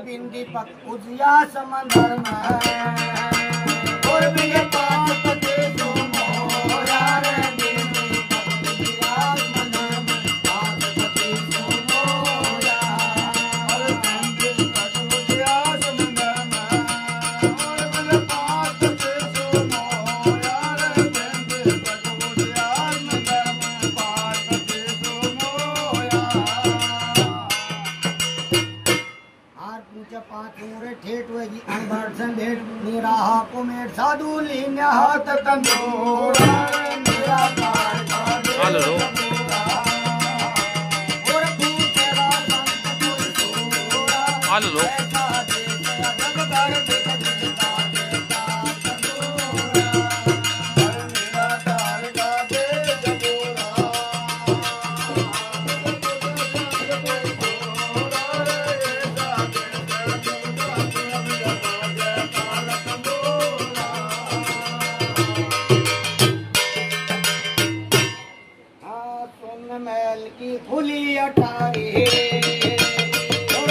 उजिया समंदर में और भी ये पाप के तो मोरा रे बिंदी पक उजिया समंदर में पाप के तो मोरा और बिंदी पक उजिया समंदर में और भी पाप के तो मोरा रे बिंदी पक उजिया समंदर में पाप के तो मोरा पाचूरे ठेठ वही अनबड़ संदेश मेरा हाको में साधु लीन्या हाथ तंदूरा मेरा कार हेलो और पूछेरा संत कोई सोरा हेलो महल की खुली अटारी और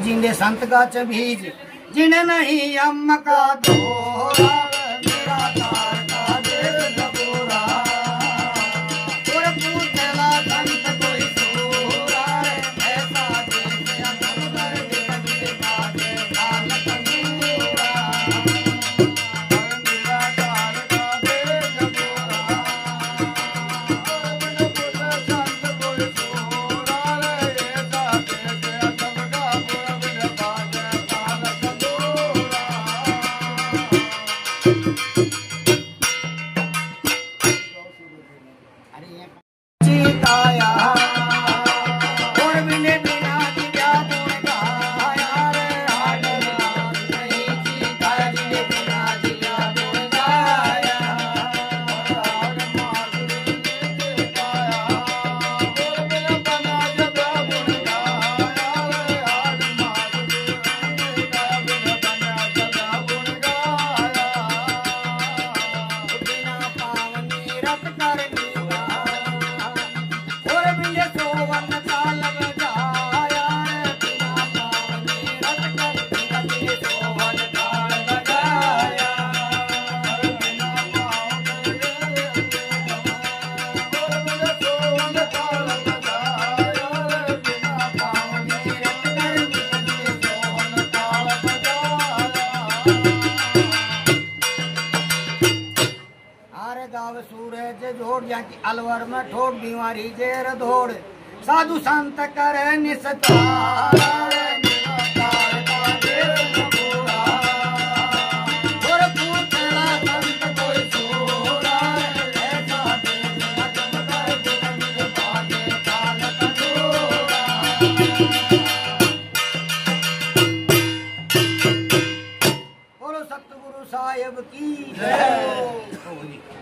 जिंदे संत का बीज जिन्हें नहीं अम्म का दोरा मेरा तार का देश जबूरा और पूछला संत कोई सूरा ऐसा देश अकबर के बाजे काल तंदूरा मेरा तार का देश जबूरा संत कोई सूरा ऐसा देश अकबर का चिताया और बिने बिना दिया गुण गाया रे हाड नहीं चिताया जिने बिना दिया गुण गाया हाड माधुरी चिताया और बिने बना जब गुण गाया रे हाड माधुरी चिताया बिने बना जब गुण गाया बिना पावनी रत करनी सूरज जोड़ जाती अलवर में ठोक बीमारी जेर धोड़ साधु संत करे निस्तार सतगुरु साहेब की जय।